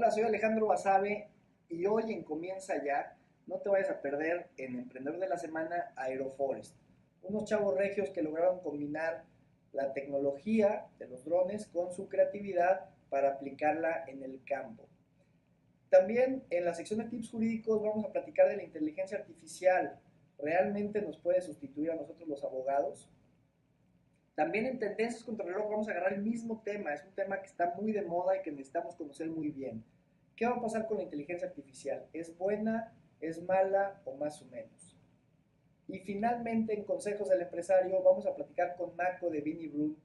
Hola, soy Alejandro Basabe y hoy en Comienza Ya, no te vayas a perder en Emprendedor de la Semana Aeroforest. Unos chavos regios que lograron combinar la tecnología de los drones con su creatividad para aplicarla en el campo. También en la sección de tips jurídicos vamos a platicar de la inteligencia artificial. ¿Realmente nos puede sustituir a nosotros los abogados? También en Tendencias contra el Reloj vamos a agarrar el mismo tema, es un tema que está muy de moda y que necesitamos conocer muy bien. ¿Qué va a pasar con la inteligencia artificial? ¿Es buena, es mala o más o menos? Y finalmente en Consejos del Empresario vamos a platicar con Marco de Vinny Brew,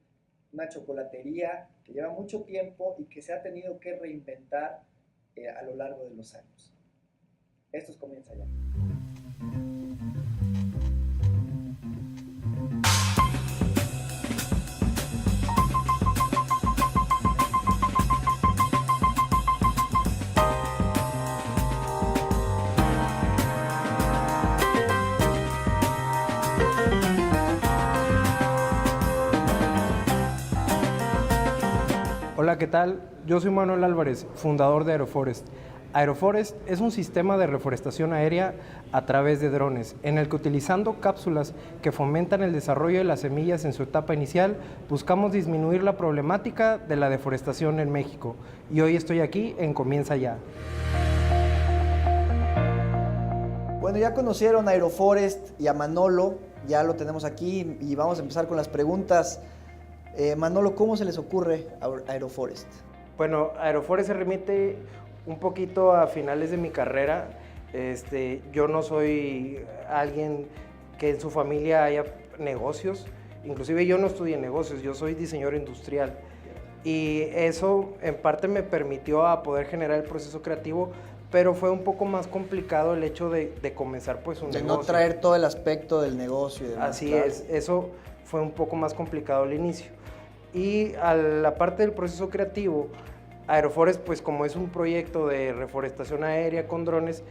una chocolatería que lleva mucho tiempo y que se ha tenido que reinventar a lo largo de los años. Esto comienza ya. Hola, ¿qué tal? Yo soy Manuel Álvarez, fundador de Aeroforest. Aeroforest es un sistema de reforestación aérea a través de drones, en el que utilizando cápsulas que fomentan el desarrollo de las semillas en su etapa inicial, buscamos disminuir la problemática de la deforestación en México. Y hoy estoy aquí en Comienza Ya. Bueno, ya conocieron a Aeroforest y a Manolo, ya lo tenemos aquí y vamos a empezar con las preguntas. Manolo, ¿cómo se les ocurre a Aeroforest? Bueno, Aeroforest se remite un poquito a finales de mi carrera. Yo no soy alguien que en su familia haya negocios, inclusive yo no estudié negocios, yo soy diseñador industrial. Y eso en parte me permitió a poder generar el proceso creativo, pero fue un poco más complicado el hecho de comenzar pues un negocio. De no traer todo el aspecto del negocio y demás. Así claro. Eso fue un poco más complicado al inicio. Y a la parte del proceso creativo, Aeroforest, pues como es un proyecto de reforestación aérea con drones,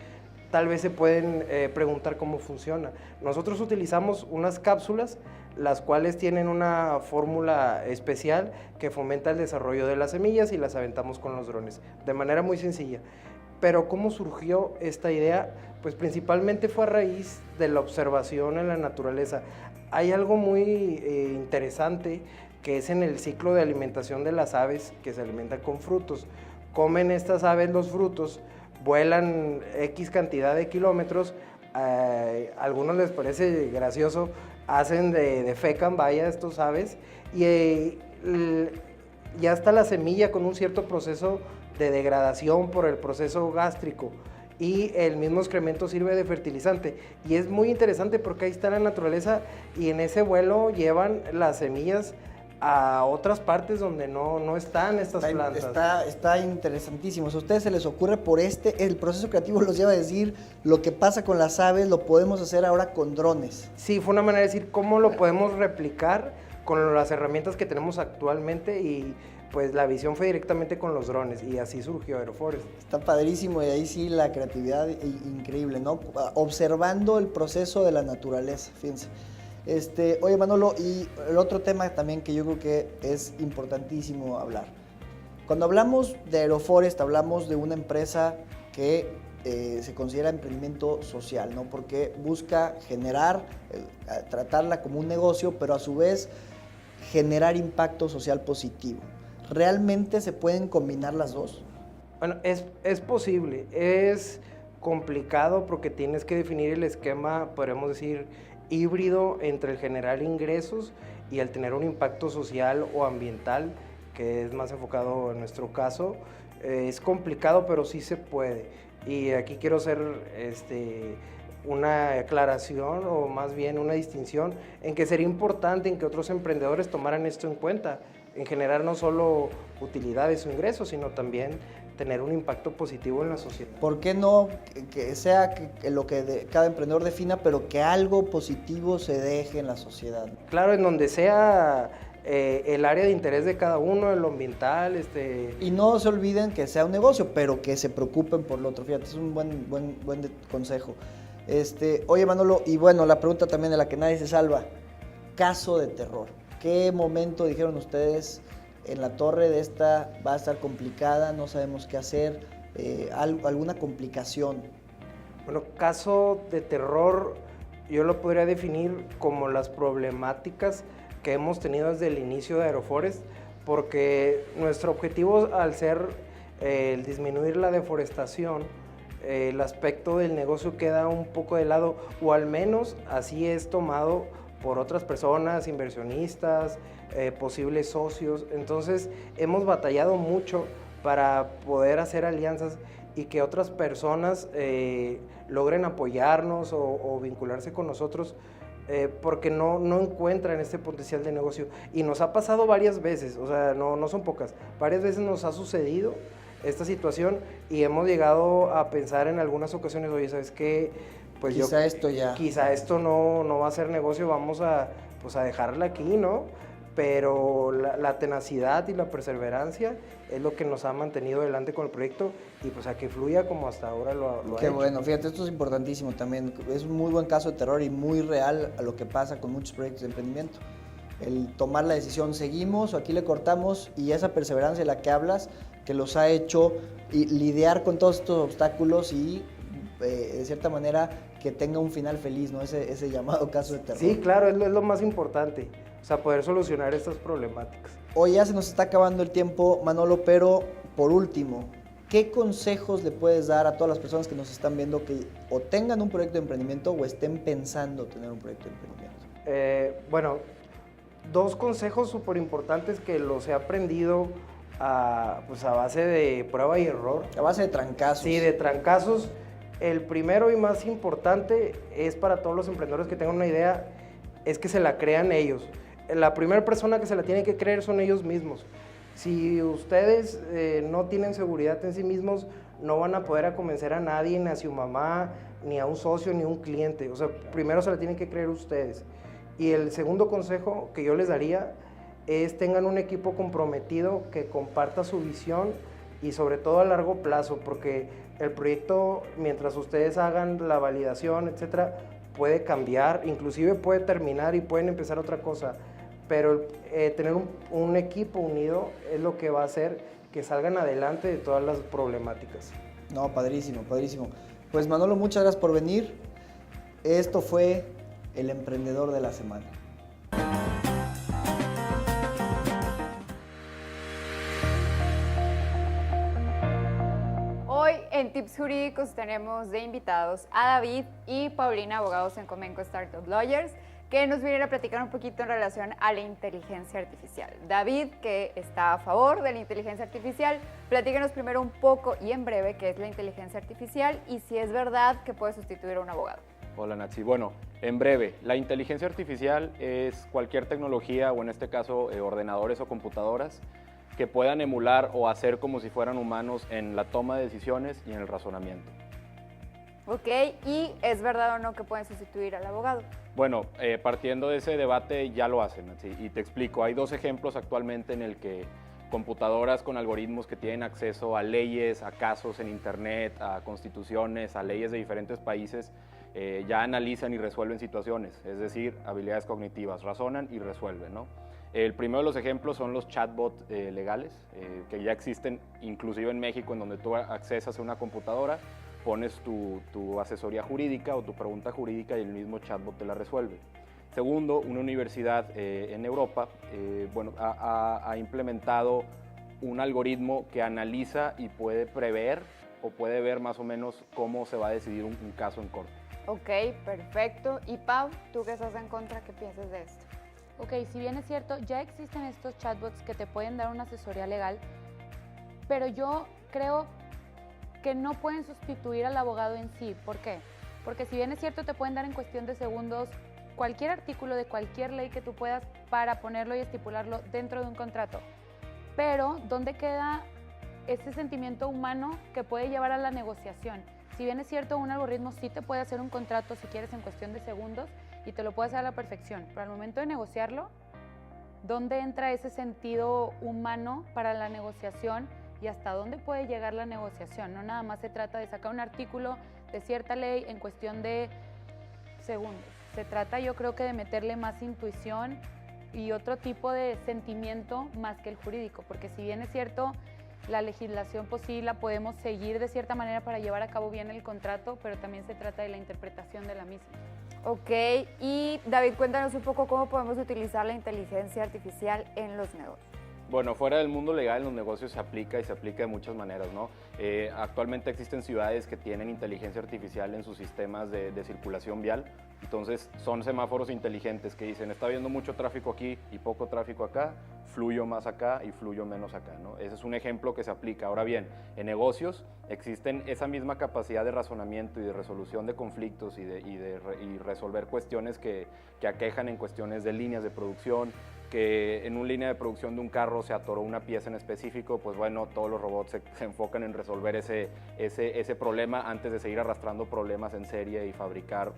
tal vez se pueden preguntar cómo funciona. Nosotros utilizamos unas cápsulas, las cuales tienen una fórmula especial que fomenta el desarrollo de las semillas y las aventamos con los drones, de manera muy sencilla. Pero ¿cómo surgió esta idea? Pues principalmente fue a raíz de la observación en la naturaleza. Hay algo muy interesante que es en el ciclo de alimentación de las aves que se alimentan con frutos. Comen estas aves los frutos, vuelan X cantidad de kilómetros, a algunos les parece gracioso, defecan, vaya, estos aves, y ya está la semilla con un cierto proceso de degradación por el proceso gástrico, y el mismo excremento sirve de fertilizante. Y es muy interesante porque ahí está la naturaleza y en ese vuelo llevan las semillas a otras partes donde no están estas plantas. Está interesantísimo. Si a ustedes se les ocurre el proceso creativo los lleva a decir lo que pasa con las aves, lo podemos hacer ahora con drones. Sí, fue una manera de decir cómo lo podemos replicar con las herramientas que tenemos actualmente y pues la visión fue directamente con los drones y así surgió Aeroforest. Está padrísimo y ahí sí la creatividad increíble, ¿no? Observando el proceso de la naturaleza, fíjense. Oye Manolo, y el otro tema también que yo creo que es importantísimo hablar. Cuando hablamos de Aeroforest, hablamos de una empresa que se considera emprendimiento social, ¿no? Porque busca tratarla como un negocio, pero a su vez generar impacto social positivo. ¿Realmente se pueden combinar las dos? Bueno, es posible, es complicado porque tienes que definir el esquema, podríamos decir, híbrido entre el generar ingresos y el tener un impacto social o ambiental, que es más enfocado en nuestro caso. Es complicado, pero sí se puede. Y aquí quiero hacer una aclaración o más bien una distinción en que sería importante en que otros emprendedores tomaran esto en cuenta, en generar no solo utilidades o ingresos, sino también tener un impacto positivo en la sociedad. ¿Por qué no que sea lo que cada emprendedor defina, pero que algo positivo se deje en la sociedad? Claro, en donde sea el área de interés de cada uno, en lo ambiental. Y no se olviden que sea un negocio, pero que se preocupen por lo otro. Fíjate, es un buen consejo. Oye Manolo, y bueno, la pregunta también de la que nadie se salva. Caso de terror. ¿Qué momento dijeron ustedes en la torre de esta va a estar complicada, no sabemos qué hacer? alguna complicación. Bueno, caso de terror, yo lo podría definir como las problemáticas que hemos tenido desde el inicio de Aeroforest, porque nuestro objetivo al ser el disminuir la deforestación, el aspecto del negocio queda un poco de lado, o al menos así es tomado por otras personas, inversionistas, posibles socios. Entonces hemos batallado mucho para poder hacer alianzas y que otras personas logren apoyarnos o vincularse con nosotros, porque no encuentran este potencial de negocio. Y nos ha pasado varias veces, o sea, no son pocas, varias veces nos ha sucedido esta situación y hemos llegado a pensar en algunas ocasiones, oye, ¿sabes qué? Pues quizá esto no va a ser negocio, vamos a dejarla aquí, ¿no? Pero la tenacidad y la perseverancia es lo que nos ha mantenido adelante con el proyecto y pues a que fluya como hasta ahora lo ha Qué hecho. bueno, fíjate, esto es importantísimo también, es un muy buen caso de terror y muy real a lo que pasa con muchos proyectos de emprendimiento. El tomar la decisión, seguimos o aquí le cortamos, y esa perseverancia de la que hablas, que los ha hecho y lidiar con todos estos obstáculos y de cierta manera que tenga un final feliz, ¿no? Ese llamado caso de terror. Sí, claro, es lo más importante, o sea, poder solucionar estas problemáticas. Hoy ya se nos está acabando el tiempo, Manolo, pero por último, ¿qué consejos le puedes dar a todas las personas que nos están viendo que o tengan un proyecto de emprendimiento o estén pensando tener un proyecto de emprendimiento? Bueno, dos consejos súper importantes que los he aprendido a base de prueba y error. A base de trancazos. Sí, de trancazos. El primero y más importante es para todos los emprendedores que tengan una idea, es que se la crean ellos. La primera persona que se la tiene que creer son ellos mismos. Si ustedes no tienen seguridad en sí mismos, no van a poder convencer a nadie, ni a su mamá, ni a un socio, ni a un cliente. O sea, primero se la tienen que creer ustedes. Y el segundo consejo que yo les daría es tengan un equipo comprometido que comparta su visión y sobre todo a largo plazo, porque el proyecto, mientras ustedes hagan la validación, etcétera, puede cambiar, inclusive puede terminar y pueden empezar otra cosa, pero tener un equipo unido es lo que va a hacer que salgan adelante de todas las problemáticas. No, padrísimo, padrísimo. Pues Manolo, muchas gracias por venir. Esto fue El Emprendedor de la Semana. Hoy en Tips Jurídicos tenemos de invitados a David y Paulina, abogados en Comenco Startup Lawyers, que nos vienen a platicar un poquito en relación a la inteligencia artificial. David, que está a favor de la inteligencia artificial, platícanos primero un poco y en breve qué es la inteligencia artificial y si es verdad que puede sustituir a un abogado. Hola Natsi. Bueno, en breve, la inteligencia artificial es cualquier tecnología, o en este caso ordenadores o computadoras, que puedan emular o hacer como si fueran humanos en la toma de decisiones y en el razonamiento. Ok, ¿y es verdad o no que pueden sustituir al abogado? Bueno, partiendo de ese debate ya lo hacen, Natsi, y te explico. Hay dos ejemplos actualmente en el que computadoras con algoritmos que tienen acceso a leyes, a casos en internet, a constituciones, a leyes de diferentes países, ya analizan y resuelven situaciones, es decir, habilidades cognitivas, razonan y resuelven, ¿no? El primero de los ejemplos son los chatbots legales, que ya existen inclusive en México, en donde tú accesas a una computadora, pones tu asesoría jurídica o tu pregunta jurídica y el mismo chatbot te la resuelve. Segundo, una universidad en Europa ha implementado un algoritmo que analiza y puede prever o puede ver más o menos cómo se va a decidir un caso en corte. Ok, perfecto. Y Pau, ¿tú qué estás en contra? ¿Qué piensas de esto? Ok, si bien es cierto, ya existen estos chatbots que te pueden dar una asesoría legal, pero yo creo que no pueden sustituir al abogado en sí. ¿Por qué? Porque si bien es cierto, te pueden dar en cuestión de segundos cualquier artículo de cualquier ley que tú puedas para ponerlo y estipularlo dentro de un contrato. Pero, ¿dónde queda ese sentimiento humano que puede llevar a la negociación? Si bien es cierto, un algoritmo sí te puede hacer un contrato si quieres en cuestión de segundos y te lo puede hacer a la perfección, pero al momento de negociarlo, ¿dónde entra ese sentido humano para la negociación y hasta dónde puede llegar la negociación? No nada más se trata de sacar un artículo de cierta ley en cuestión de segundos. Se trata, yo creo, que de meterle más intuición y otro tipo de sentimiento más que el jurídico, porque si bien es cierto, la legislación pues sí la podemos seguir de cierta manera para llevar a cabo bien el contrato, pero también se trata de la interpretación de la misma. Ok, y David, cuéntanos un poco cómo podemos utilizar la inteligencia artificial en los negocios. Bueno, fuera del mundo legal, en los negocios se aplica y se aplica de muchas maneras, ¿no? Actualmente existen ciudades que tienen inteligencia artificial en sus sistemas de circulación vial. Entonces, son semáforos inteligentes que dicen, está habiendo mucho tráfico aquí y poco tráfico acá, fluyo más acá y fluyo menos acá, ¿no? Ese es un ejemplo que se aplica. Ahora bien, en negocios existen esa misma capacidad de razonamiento y de resolución de conflictos y resolver cuestiones que aquejan en cuestiones de líneas de producción, que en una línea de producción de un carro se atoró una pieza en específico, pues bueno, todos los robots se enfocan en resolver ese problema antes de seguir arrastrando problemas en serie y fabricar,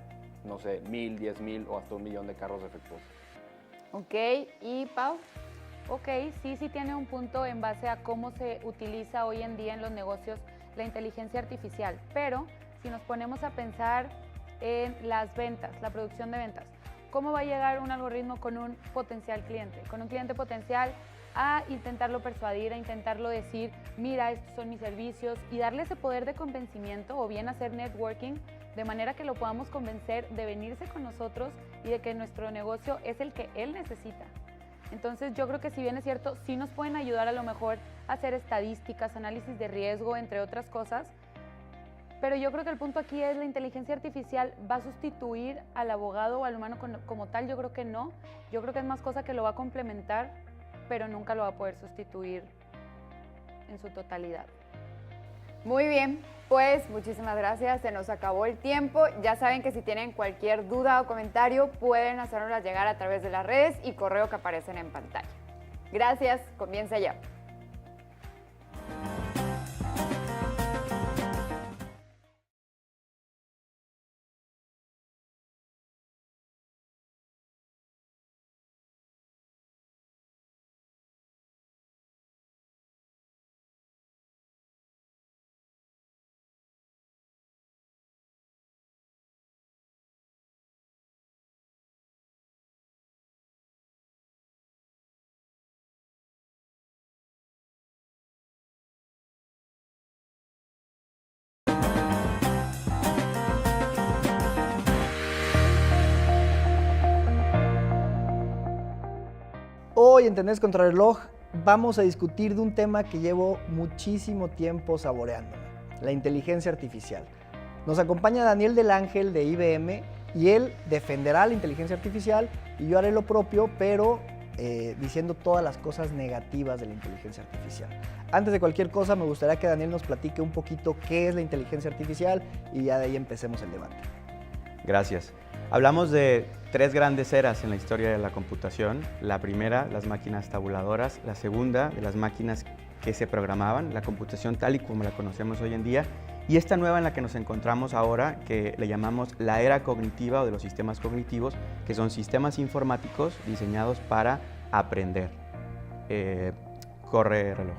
no sé, 1000, 10,000 o hasta 1,000,000 de carros defectuosos. Ok, ¿y Pau? Ok, sí tiene un punto en base a cómo se utiliza hoy en día en los negocios la inteligencia artificial, pero si nos ponemos a pensar en las ventas, la producción de ventas, ¿cómo va a llegar un algoritmo con un potencial cliente? Con un cliente potencial a intentarlo persuadir, a intentarlo decir, mira, estos son mis servicios, y darle ese poder de convencimiento o bien hacer networking de manera que lo podamos convencer de venirse con nosotros y de que nuestro negocio es el que él necesita. Entonces yo creo que si bien es cierto, sí nos pueden ayudar a lo mejor a hacer estadísticas, análisis de riesgo, entre otras cosas, pero yo creo que el punto aquí es la inteligencia artificial va a sustituir al abogado o al humano como tal. Yo creo que no. Yo creo que es más cosa que lo va a complementar, pero nunca lo va a poder sustituir en su totalidad. Muy bien, pues muchísimas gracias, se nos acabó el tiempo. Ya saben que si tienen cualquier duda o comentario pueden hacérnosla llegar a través de las redes y correo que aparecen en pantalla. Gracias, comienza ya. Hoy en Tendencias Contrarreloj vamos a discutir de un tema que llevo muchísimo tiempo saboreándome, la inteligencia artificial. Nos acompaña Daniel del Ángel de IBM y él defenderá la inteligencia artificial y yo haré lo propio, pero diciendo todas las cosas negativas de la inteligencia artificial. Antes de cualquier cosa, me gustaría que Daniel nos platique un poquito qué es la inteligencia artificial y ya de ahí empecemos el debate. Gracias. Hablamos de 3 grandes eras en la historia de la computación. La primera, las máquinas tabuladoras. La segunda, de las máquinas que se programaban, la computación tal y como la conocemos hoy en día. Y esta nueva en la que nos encontramos ahora, que le llamamos la era cognitiva o de los sistemas cognitivos, que son sistemas informáticos diseñados para aprender. Corre reloj.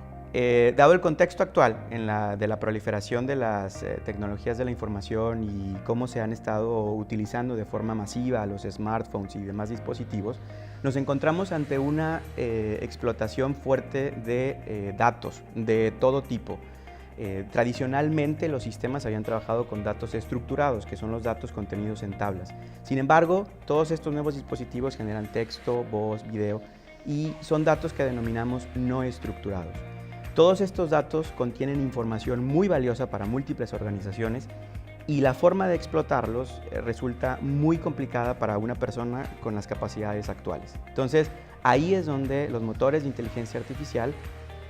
Dado el contexto actual de la proliferación de las tecnologías de la información y cómo se han estado utilizando de forma masiva los smartphones y demás dispositivos, nos encontramos ante una explotación fuerte de datos de todo tipo. Tradicionalmente los sistemas habían trabajado con datos estructurados, que son los datos contenidos en tablas. Sin embargo, todos estos nuevos dispositivos generan texto, voz, video y son datos que denominamos no estructurados. Todos estos datos contienen información muy valiosa para múltiples organizaciones y la forma de explotarlos resulta muy complicada para una persona con las capacidades actuales. Entonces, ahí es donde los motores de inteligencia artificial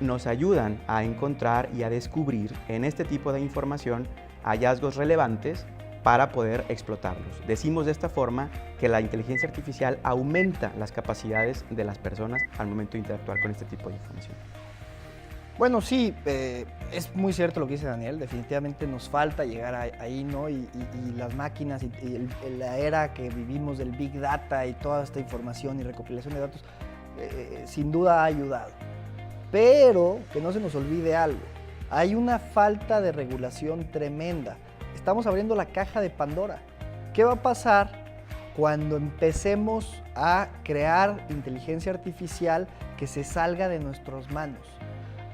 nos ayudan a encontrar y a descubrir en este tipo de información hallazgos relevantes para poder explotarlos. Decimos de esta forma que la inteligencia artificial aumenta las capacidades de las personas al momento de interactuar con este tipo de información. Bueno, sí, es muy cierto lo que dice Daniel, definitivamente nos falta llegar ahí, ¿no? Y las máquinas y la era que vivimos del Big Data y toda esta información y recopilación de datos, sin duda ha ayudado. Pero que no se nos olvide algo, hay una falta de regulación tremenda. Estamos abriendo la caja de Pandora. ¿Qué va a pasar cuando empecemos a crear inteligencia artificial que se salga de nuestras manos?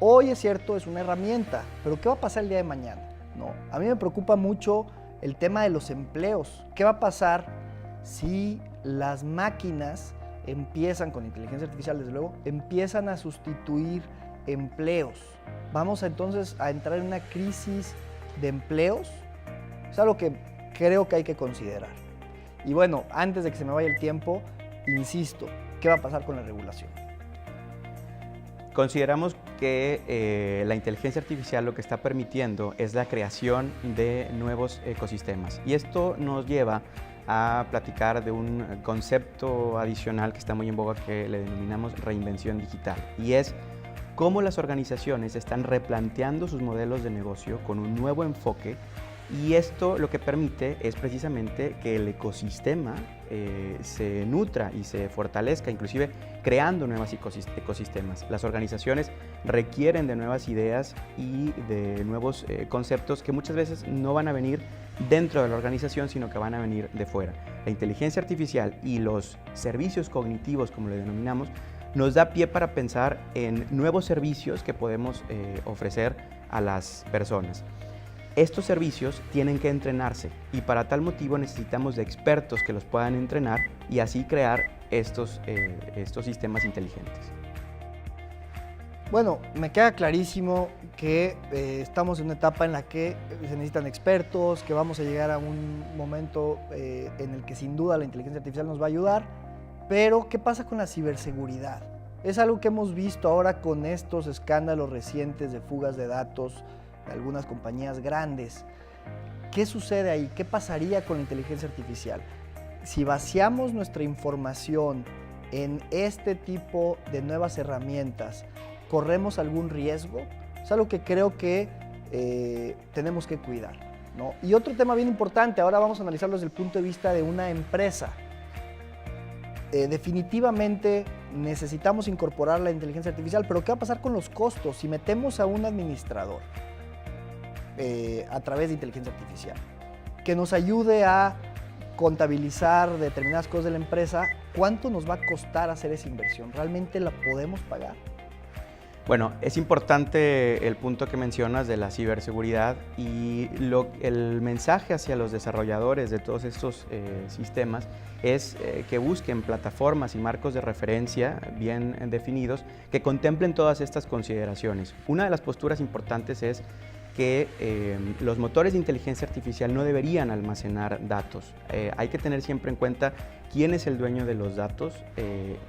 Hoy es cierto, es una herramienta, pero ¿qué va a pasar el día de mañana? ¿No? A mí me preocupa mucho el tema de los empleos. ¿Qué va a pasar si las máquinas empiezan, con inteligencia artificial desde luego, empiezan a sustituir empleos? Vamos entonces a entrar en una crisis de empleos. Es algo que creo que hay que considerar. Y bueno, antes de que se me vaya el tiempo, insisto, ¿qué va a pasar con la regulación? Consideramos que la inteligencia artificial lo que está permitiendo es la creación de nuevos ecosistemas. Y esto nos lleva a platicar de un concepto adicional que está muy en boga que le denominamos reinvención digital. Y es cómo las organizaciones están replanteando sus modelos de negocio con un nuevo enfoque, y esto lo que permite es precisamente que el ecosistema se nutra y se fortalezca, inclusive creando nuevos ecosistemas. Las organizaciones requieren de nuevas ideas y de nuevos conceptos que muchas veces no van a venir dentro de la organización, sino que van a venir de fuera. La inteligencia artificial y los servicios cognitivos, como le denominamos, nos da pie para pensar en nuevos servicios que podemos ofrecer a las personas. Estos servicios tienen que entrenarse y para tal motivo necesitamos de expertos que los puedan entrenar y así crear estos sistemas inteligentes. Bueno, me queda clarísimo que estamos en una etapa en la que se necesitan expertos, que vamos a llegar a un momento en el que sin duda la inteligencia artificial nos va a ayudar, pero ¿qué pasa con la ciberseguridad? Es algo que hemos visto ahora con estos escándalos recientes de fugas de datos de algunas compañías grandes. ¿Qué sucede ahí? ¿Qué pasaría con la inteligencia artificial? Si vaciamos nuestra información en este tipo de nuevas herramientas, ¿corremos algún riesgo? Es algo que creo que tenemos que cuidar, ¿no? Y otro tema bien importante, ahora vamos a analizarlo desde el punto de vista de una empresa. Definitivamente necesitamos incorporar la inteligencia artificial, pero ¿qué va a pasar con los costos si metemos a un administrador a través de inteligencia artificial que nos ayude a contabilizar determinadas cosas de la empresa? ¿Cuánto nos va a costar hacer esa inversión? ¿Realmente la podemos pagar? Bueno, es importante el punto que mencionas de la ciberseguridad y el mensaje hacia los desarrolladores de todos estos sistemas es que busquen plataformas y marcos de referencia bien definidos que contemplen todas estas consideraciones. Una de las posturas importantes es que los motores de inteligencia artificial no deberían almacenar datos. Hay que tener siempre en cuenta quién es el dueño de los datos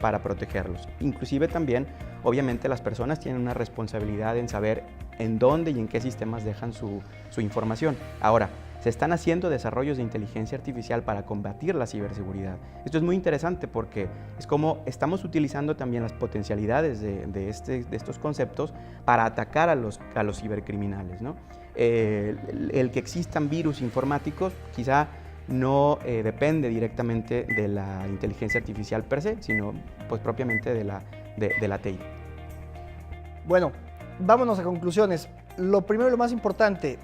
para protegerlos. Inclusive también, obviamente, las personas tienen una responsabilidad en saber en dónde y en qué sistemas dejan su información. Ahora, se están haciendo desarrollos de inteligencia artificial para combatir la ciberseguridad. Esto es muy interesante porque es como estamos utilizando también las potencialidades de estos conceptos para atacar a los cibercriminales, ¿no? El que existan virus informáticos quizá no depende directamente de la inteligencia artificial per se, sino pues propiamente de la TI. Bueno, vámonos a conclusiones. Lo primero y lo más importante,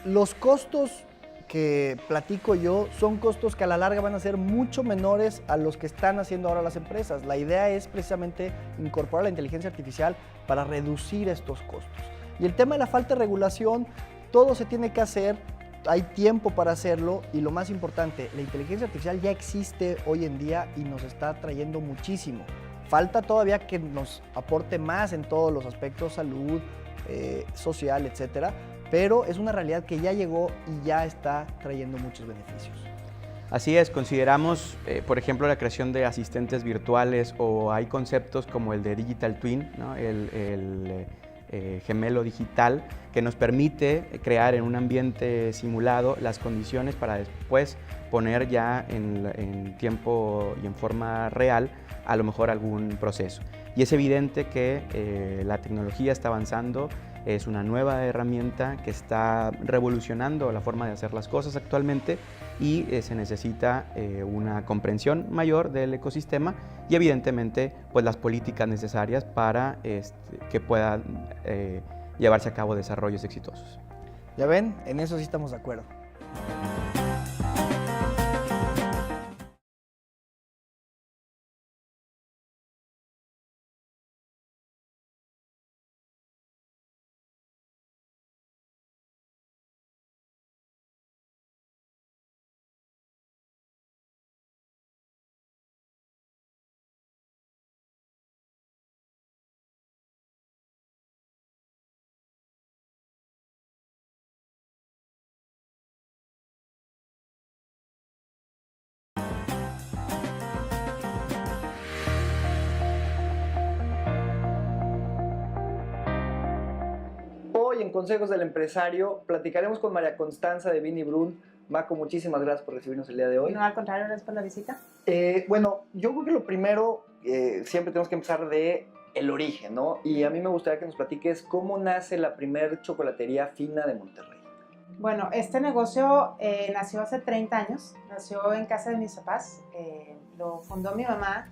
los costos que platico yo son costos que a la larga van a ser mucho menores a los que están haciendo ahora las empresas. La idea es precisamente incorporar la inteligencia artificial para reducir estos costos. Y el tema de la falta de regulación, todo se tiene que hacer, hay tiempo para hacerlo y lo más importante, la inteligencia artificial ya existe hoy en día y nos está trayendo muchísimo. Falta todavía que nos aporte más en todos los aspectos, salud, social, etcétera, pero es una realidad que ya llegó y ya está trayendo muchos beneficios. Así es, consideramos, por ejemplo, la creación de asistentes virtuales o hay conceptos como el de Digital Twin, ¿no? el gemelo digital, que nos permite crear en un ambiente simulado las condiciones para después poner ya en tiempo y en forma real a lo mejor algún proceso. Y es evidente que la tecnología está avanzando, es una nueva herramienta que está revolucionando la forma de hacer las cosas actualmente y se necesita una comprensión mayor del ecosistema y evidentemente pues las políticas necesarias para que puedan llevarse a cabo desarrollos exitosos. Ya ven, en eso sí estamos de acuerdo. Hoy en Consejos del Empresario platicaremos con María Constanza de Vini Brun. Maco, muchísimas gracias por recibirnos el día de hoy. No, al contrario, gracias por la visita. Bueno, yo creo que lo primero, siempre tenemos que empezar de el origen, ¿no? Y a mí me gustaría que nos platiques cómo nace la primer chocolatería fina de Monterrey. Bueno, este negocio nació hace 30 años, nació en casa de mis papás, lo fundó mi mamá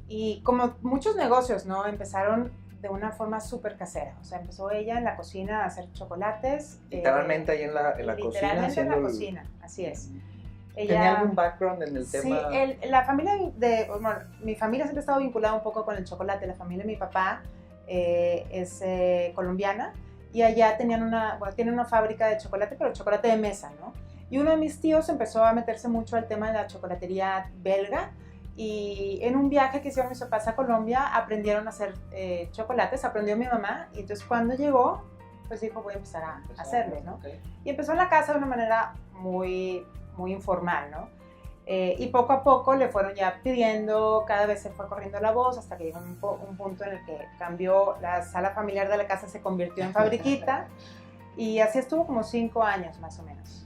y como muchos negocios, ¿no? Empezaron de una forma súper casera, o sea, empezó ella en la cocina a hacer chocolates. Literalmente ahí en la cocina. Literalmente en la cocina, así es. ¿Tenía algún background en el tema? Sí, mi familia siempre ha estado vinculada un poco con el chocolate. La familia de mi papá es colombiana y allá tienen una fábrica de chocolate, pero chocolate de mesa, ¿no? Y uno de mis tíos empezó a meterse mucho al tema de la chocolatería belga y en un viaje que hicieron mis papás a Colombia aprendieron a hacer chocolates, aprendió mi mamá y entonces cuando llegó, pues dijo voy a empezar a hacerlo, ¿no? Okay. Y empezó en la casa de una manera muy informal, ¿no? Y poco a poco le fueron ya pidiendo, cada vez se fue corriendo la voz hasta que llegó un punto en el que cambió, la sala familiar de la casa se convirtió en fabriquita y así estuvo como 5 años más o menos,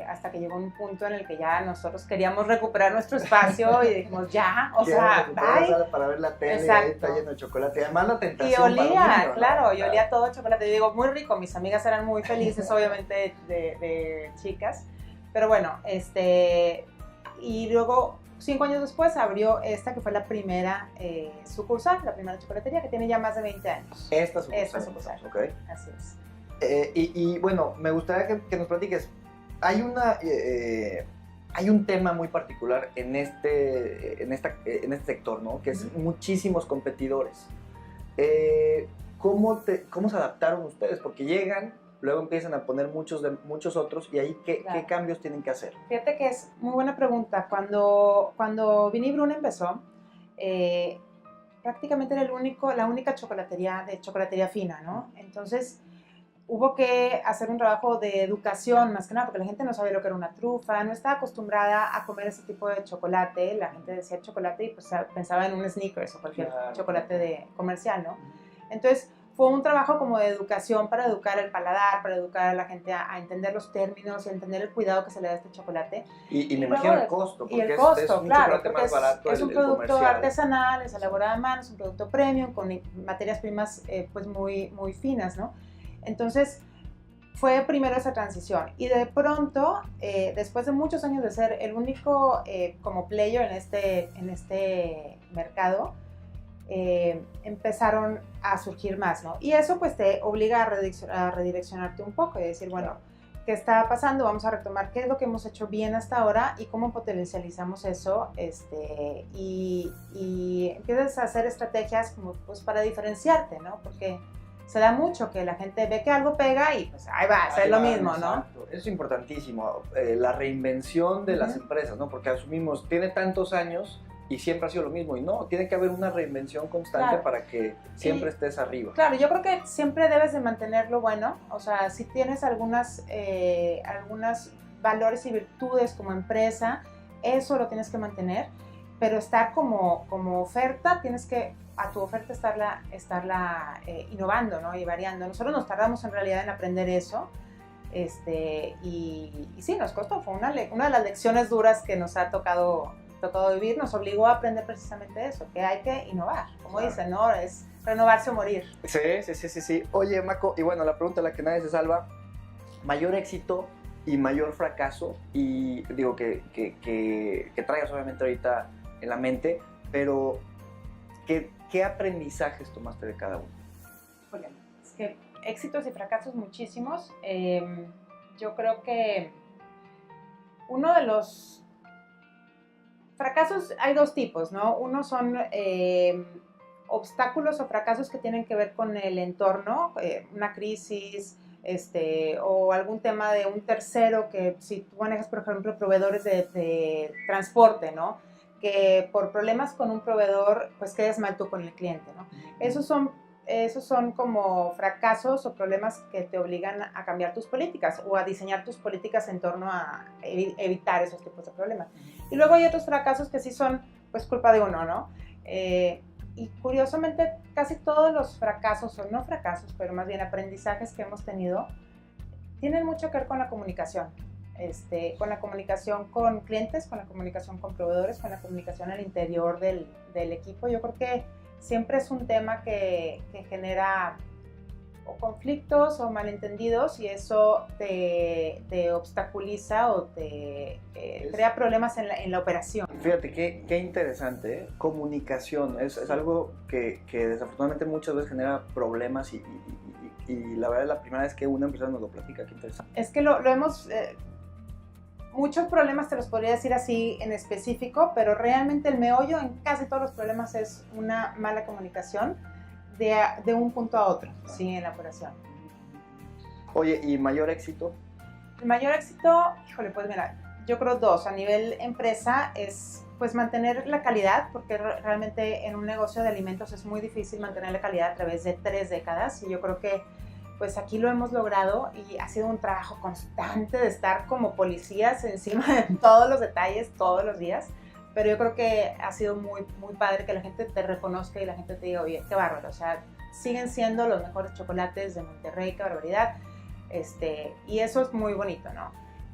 hasta que llegó un punto en el que ya nosotros queríamos recuperar nuestro espacio y dijimos ya, o sea, bye. Para ver la tele, exacto. Ahí está lleno de chocolate, además la tentación. Y olía, para niño, claro, ¿no? y olía todo chocolate, yo digo, muy rico, mis amigas eran muy felices, obviamente, de chicas. Pero bueno, y luego 5 años después abrió esta que fue la primera sucursal, la primera chocolatería que tiene ya más de 20 años. Esta sucursal. Esta sucursal. Ok. Así es. Y bueno, me gustaría que nos platiques. Hay un tema muy particular en este sector, ¿no? Que es muchísimos competidores. ¿Cómo se adaptaron ustedes? Porque llegan, luego empiezan a poner muchos otros y ahí ¿qué cambios tienen que hacer? Fíjate que es muy buena pregunta. Cuando Vini Brun empezó, prácticamente era la única chocolatería fina, ¿no? Entonces hubo que hacer un trabajo de educación más que nada, porque la gente no sabía lo que era una trufa, no estaba acostumbrada a comer ese tipo de chocolate. La gente decía chocolate y pues pensaba en un Snickers o cualquier chocolate comercial, ¿no? Entonces fue un trabajo como de educación para educar el paladar, para educar a la gente a entender los términos y a entender el cuidado que se le da a este chocolate. Y me imagino el costo, porque el costo, es un chocolate más barato. Es un producto artesanal, es elaborado a mano, es un producto premium con materias primas pues muy finas, ¿no? Entonces fue primero esa transición y de pronto, después de muchos años de ser el único como player en este mercado, empezaron a surgir más, ¿no? Y eso pues te obliga a redireccionarte un poco y decir, bueno, ¿qué está pasando? Vamos a retomar qué es lo que hemos hecho bien hasta ahora y cómo potencializamos eso, y empiezas a hacer estrategias como pues para diferenciarte, ¿no? Porque se da mucho que la gente ve que algo pega y pues ahí va a hacer lo mismo, exacto. ¿No? Eso es importantísimo, la reinvención de las empresas, ¿no? Porque asumimos, tiene tantos años y siempre ha sido lo mismo, y no, tiene que haber una reinvención constante para que siempre estés arriba. Claro, yo creo que siempre debes de mantenerlo bueno, o sea, si tienes algunas valores y virtudes como empresa, eso lo tienes que mantener, pero estar como oferta, tienes que a tu oferta estarla innovando, ¿no? Y variando. Nosotros nos tardamos en realidad en aprender eso, y sí, nos costó, fue una de las lecciones duras que nos ha tocado vivir, nos obligó a aprender precisamente eso, que hay que innovar, como dicen, ¿no? Es renovarse o morir. Sí. Oye, Maco, y bueno, la pregunta a la que nadie se salva, mayor éxito y mayor fracaso, y digo que traigas obviamente ahorita en la mente, pero ¿qué aprendizajes tomaste de cada uno? Bueno, es que éxitos y fracasos muchísimos. Yo creo que uno de los fracasos, hay dos tipos, ¿no? Uno son obstáculos o fracasos que tienen que ver con el entorno, una crisis, o algún tema de un tercero, que si tú manejas, por ejemplo, proveedores de transporte, ¿no? Que por problemas con un proveedor, pues quedas mal tú con el cliente, ¿no? Esos son como fracasos o problemas que te obligan a cambiar tus políticas o a diseñar tus políticas en torno a evitar esos tipos de problemas. Y luego hay otros fracasos que sí son, pues, culpa de uno, ¿no? y curiosamente casi todos los fracasos, o no fracasos, pero más bien aprendizajes que hemos tenido, tienen mucho que ver con la comunicación. Con la comunicación con clientes, con la comunicación con proveedores, con la comunicación al interior del equipo. Yo creo que siempre es un tema que genera o conflictos o malentendidos, y eso te obstaculiza o te crea problemas en la operación. Fíjate, qué interesante, ¿eh? Comunicación es algo que desafortunadamente muchas veces genera problemas y la verdad es la primera vez que una empresa nos lo platica. Qué interesante. Es que lo hemos... muchos problemas te los podría decir así en específico, pero realmente el meollo en casi todos los problemas es una mala comunicación de un punto a otro, sí, en la operación. Oye, ¿y mayor éxito? El mayor éxito, híjole, pues mira, yo creo dos. A nivel empresa es pues mantener la calidad, porque realmente en un negocio de alimentos es muy difícil mantener la calidad a través de 3 décadas, y yo creo que pues aquí lo hemos logrado, y ha sido un trabajo constante de estar como policías encima de todos los detalles todos los días, pero yo creo que ha sido muy, muy padre que la gente te reconozca y la gente te diga, oye, qué bárbaro, o sea, siguen siendo los mejores chocolates de Monterrey, qué barbaridad, y eso es muy bonito, ¿no?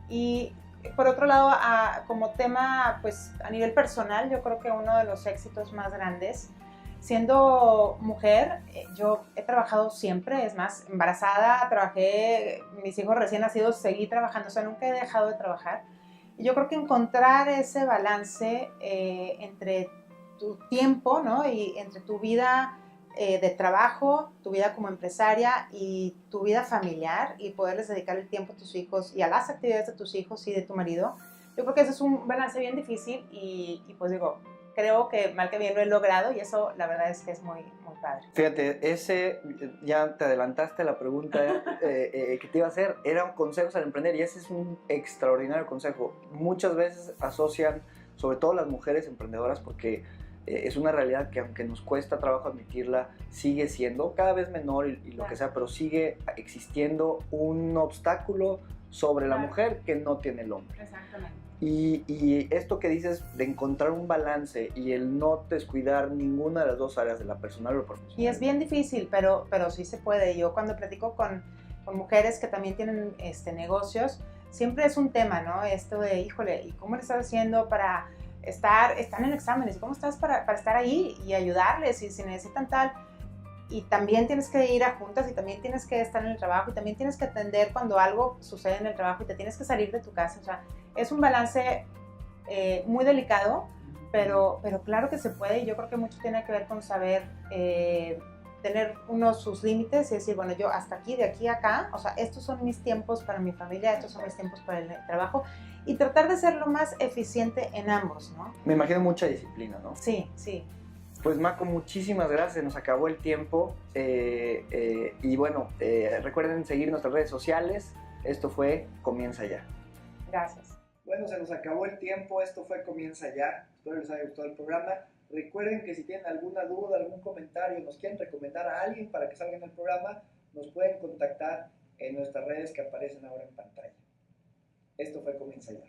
Y por otro lado, como tema, pues a nivel personal, yo creo que uno de los éxitos más grandes, siendo mujer, yo he trabajado siempre, es más, embarazada, trabajé, mis hijos recién nacidos, seguí trabajando, o sea, nunca he dejado de trabajar. Y yo creo que encontrar ese balance entre tu tiempo, ¿no? Y entre tu vida de trabajo, tu vida como empresaria y tu vida familiar, y poderles dedicar el tiempo a tus hijos y a las actividades de tus hijos y de tu marido, yo creo que eso es un balance bien difícil, y pues digo, creo que mal que bien lo he logrado, y eso la verdad es que es muy, muy padre. Fíjate, ya te adelantaste la pregunta que te iba a hacer, eran consejos al emprender, y ese es un extraordinario consejo. Muchas veces asocian, sobre todo las mujeres emprendedoras, porque es una realidad que aunque nos cuesta trabajo admitirla, sigue siendo cada vez menor y lo que sea, pero sigue existiendo un obstáculo sobre la mujer que no tiene el hombre. Exactamente. Y esto que dices de encontrar un balance y el no descuidar ninguna de las dos áreas, de la personal o la profesional. Y es bien difícil, pero sí se puede. Yo cuando platico con mujeres que también tienen negocios, siempre es un tema, ¿no? Esto de, híjole, ¿y cómo le estás haciendo para están en exámenes? ¿Cómo estás para estar ahí y ayudarles? Y si necesitan tal... Y también tienes que ir a juntas, y también tienes que estar en el trabajo, y también tienes que atender cuando algo sucede en el trabajo, y te tienes que salir de tu casa. O sea, es un balance muy delicado, pero claro que se puede, y yo creo que mucho tiene que ver con saber tener sus límites y decir, bueno, yo hasta aquí, de aquí a acá, o sea, estos son mis tiempos para mi familia, estos son mis tiempos para el trabajo, y tratar de ser lo más eficiente en ambos, ¿no? Me imagino mucha disciplina, ¿no? Sí, sí. Pues Maco, muchísimas gracias, nos acabó el tiempo, y bueno, recuerden seguir nuestras redes sociales. Esto fue Comienza Ya. Gracias. Bueno, se nos acabó el tiempo, esto fue Comienza Ya, espero les haya gustado el programa. Recuerden que si tienen alguna duda, algún comentario, nos quieren recomendar a alguien para que salga en el programa, nos pueden contactar en nuestras redes que aparecen ahora en pantalla. Esto fue Comienza Ya.